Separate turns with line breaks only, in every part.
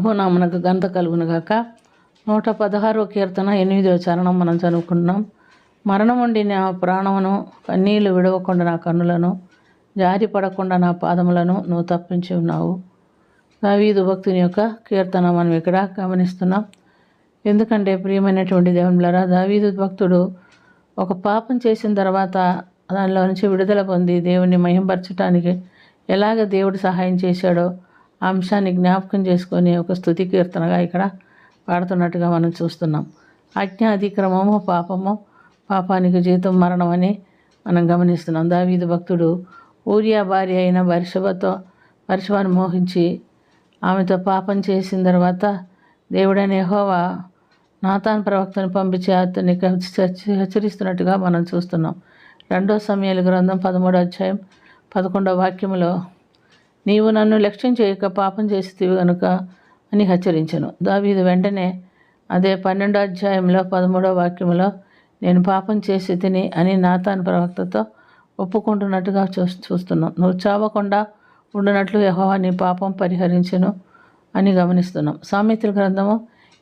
ప్రభునామనకు ఘనత కలుగునుగాక. 116వ కీర్తన 8వ చరణం మనం చదువుకుంటున్నాం. మరణం ఉండి నా ప్రాణమును, కన్నీళ్లు విడవకుండా నా కన్నులను, జారి పడకుండా నా పాదములను నువ్వు తప్పించి ఉన్నావు. దావీదు భక్తుని యొక్క కీర్తన మనం ఇక్కడ గమనిస్తున్నాం. ఎందుకంటే ప్రియమైనటువంటి దేవునిలారా, దావీదు భక్తుడు ఒక పాపం చేసిన తర్వాత దానిలో నుంచి విడుదల పొంది దేవుని మహింపరచడానికి ఎలాగ దేవుడు సహాయం చేశాడో ఆ అంశాన్ని జ్ఞాపకం చేసుకొని ఒక స్తుతి కీర్తనగా ఇక్కడ పాడుతున్నట్టుగా మనం చూస్తున్నాం. ఆజ్ఞ అతిక్రమము పాపము, పాపానికి జీతం మరణం అని మనం గమనిస్తున్నాం. దావీదు భక్తుడు ఊరియా భార్య అయిన బర్షబాను మోహించి ఆమెతో పాపం చేసిన తర్వాత దేవుడైన యెహోవా నాతాన్ ప్రవక్తను పంపించి అతన్ని హెచ్చరిస్తున్నట్టుగా మనం చూస్తున్నాం. 2 సమూయేలు గ్రంథం 13వ అధ్యాయం 11వ వాక్యములో, నీవు నన్ను లక్ష్యం చేయక పాపం చేసితివి గనుక అని హెచ్చరించను. దావీదు వెంటనే అదే 12వ అధ్యాయంలో 13వ వాక్యములో, నేను పాపం చేసి తిని అని నాతాన్ ప్రవక్తతో ఒప్పుకుంటున్నట్టుగా చూస్తున్నాం. నువ్వు చావకుండా ఉండునట్లు యెహోవా నీ పాపం పరిహరించెను అని గమనిస్తున్నాం. సామెతల గ్రంథము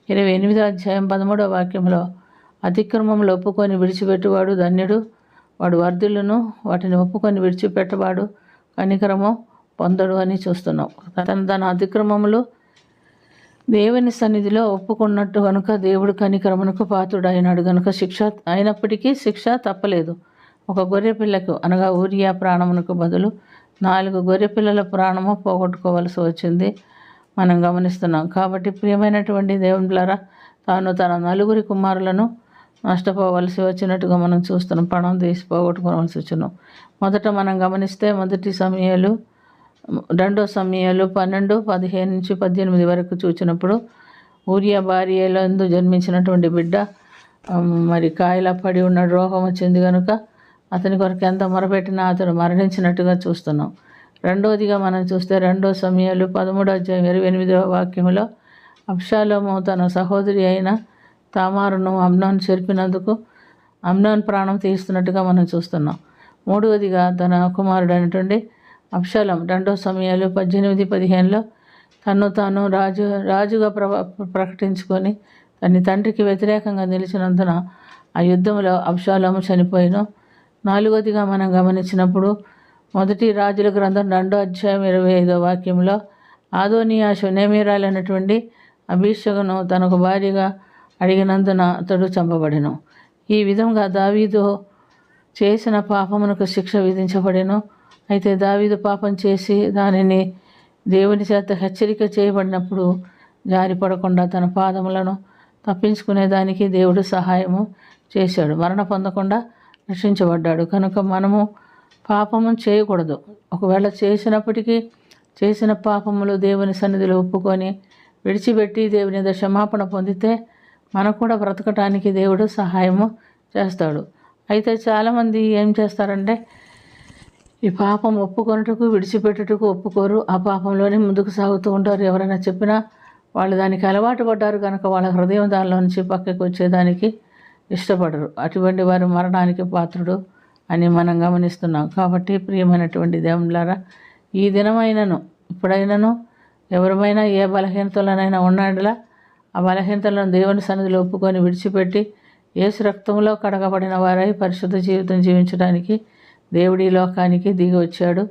28వ అధ్యాయం 13వ వాక్యంలో, అతిక్రమములు ఒప్పుకొని విడిచిపెట్టువాడు ధన్యుడు, వాడు వర్ధిల్లును, వాటిని ఒప్పుకొని విడిచిపెట్టవాడు కనికరము పొందడు అని చూస్తున్నాం. తన అతిక్రమములు దేవుని సన్నిధిలో ఒప్పుకున్నట్టు కనుక దేవుడు కనికరమునకు పాత్రుడైనాడు కనుక అయినప్పటికీ శిక్ష తప్పలేదు. ఒక గొర్రె పిల్లకు అనగా ఊరియా ప్రాణమునకు బదులు 4 గొర్రె పిల్లల ప్రాణము పోగొట్టుకోవలసి వచ్చింది మనం గమనిస్తున్నాం. కాబట్టి ప్రియమైనటువంటి దేవునిలారా, తాను తన 4 కుమారులను నష్టపోవలసి వచ్చినట్టుగా మనం చూస్తున్నాం. పణం తీసి పోగొట్టుకోవాల్సి వచ్చును. మొదట మనం గమనిస్తే 1 సమూయేలు 2 సమూయేలు 12:15-18 వరకు చూసినప్పుడు ఊరియా భార్యలందు జన్మించినటువంటి బిడ్డ మరి కాయలా పడి ఉన్న రోగం వచ్చింది కనుక అతని కొరకు ఎంత మొరపెట్టినా అతడు మరణించినట్టుగా చూస్తున్నాం. రెండవదిగా మనం చూస్తే 2 సమూయేలు 13వ అధ్యాయం 28వ వాక్యంలో, అబ్షాలోము తన సహోదరి అయిన తామారును అమ్నోను చెరిపినందుకు అమ్నోను ప్రాణం తీస్తున్నట్టుగా మనం చూస్తున్నాం. మూడవదిగా తన కుమారుడైనటువంటి అబ్షాలోము 2 సమూయేలు 18-15లో తను తాను రాజుగా ప్రకటించుకొని తన తండ్రికి వ్యతిరేకంగా నిలిచినందున ఆ యుద్ధంలో అబ్షాలోము చనిపోయిను. నాలుగవదిగా మనం గమనించినప్పుడు 1 రాజుల గ్రంథం 2వ అధ్యాయం 25వ వాక్యంలో, ఆదోనియా షూనేమీరాలైనటువంటి అబీషగును తనకు భార్యగా అడిగినందున అతడు చంపబడెను. ఈ విధంగా దావీదు చేసిన పాపమునకు శిక్ష విధించబడెను. అయితే దావీదు పాపం చేసి దానిని దేవుని చేత హెచ్చరిక చేయబడినప్పుడు జారిపడకుండా తన పాదములను తప్పించుకునేదానికి దేవుడు సహాయము చేశాడు. మరణ పొందకుండా రక్షించబడ్డాడు. కనుక మనము పాపము చేయకూడదు. ఒకవేళ చేసినప్పటికీ చేసిన పాపములు దేవుని సన్నిధిలో ఒప్పుకొని విడిచిపెట్టి దేవుని ఎదుట క్షమాపణ పొందితే మనకు కూడా బ్రతకటానికి దేవుడు సహాయము చేస్తాడు. అయితే చాలామంది ఏం చేస్తారంటే ఈ పాపం ఒప్పుకొనుటకు విడిచిపెట్టుటకు ఒప్పుకోరు. ఆ పాపంలోనే ముందుకు సాగుతూ ఉంటారు. ఎవరైనా చెప్పినా వాళ్ళు దానికి అలవాటు పడ్డారు కనుక వాళ్ళ హృదయం దానిలో నుంచి పక్కకు వచ్చేదానికి ఇష్టపడరు. అటువంటి వారు మరణానికి పాత్రుడు అని మనం గమనిస్తున్నాం. కాబట్టి ప్రియమైనటువంటి దేవునిలారా, ఈ దినమైనను ఇప్పుడైనను ఎవరిమైనా ఏ బలహీనతలనైనా ఉన్నాడలా ఆ బలహీనతలను దేవుని సన్నిధిలో ఒప్పుకొని విడిచిపెట్టి యేసు రక్తంలో కడగబడిన వారై పరిశుద్ధ జీవితం జీవించడానికి దేవుడి లోకానికి దిగి వచ్చాడు.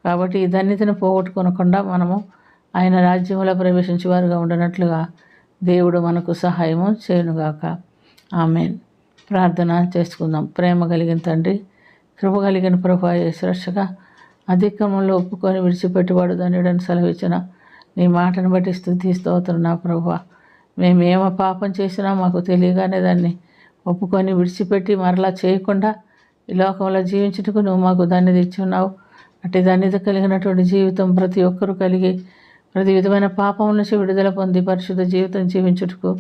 కాబట్టి ఈ ధన్యతను పోగొట్టుకొనకుండా మనము ఆయన రాజ్యంలో ప్రవేశించే వారుగా ఉండనట్లుగా దేవుడు మనకు సహాయము చేయునుగాక. ఆమేన్. ప్రార్థన చేసుకుందాం. ప్రేమ కలిగిన తండ్రి, కృప కలిగిన ప్రభువా యేసు రక్షక, అధిక్రమంలో ఒప్పుకొని విడిచిపెట్టువాడు ధన్యుడని సెలవిచ్చిన నీ మాటను బట్టి స్తుతి స్తోత్రం నా ప్రభువా. మేమేమో పాపం చేసినా మాకు తెలియగానే దాన్ని ఒప్పుకొని విడిచిపెట్టి మరలా చేయకుండా ఈ లోకంలో జీవించుటకు నువ్వు మాకు ధన్యత ఇచ్చి ఉన్నావు. అట్టి ధన్యత కలిగినటువంటి జీవితం ప్రతి ఒక్కరూ కలిగి ప్రతి విధమైన పాపం నుంచి విడుదల పొంది పరిశుద్ధ జీవితం జీవించుటకు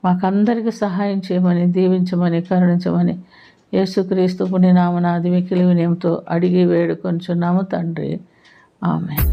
మాకందరికీ సహాయం చేయమని, దీవించమని, కరుణించమని యేసుక్రీస్తు పుణ్యనామమున మిక్కిలి వినయముతో అడిగి వేడుకొనుచున్నాము తండ్రి. ఆమేన్.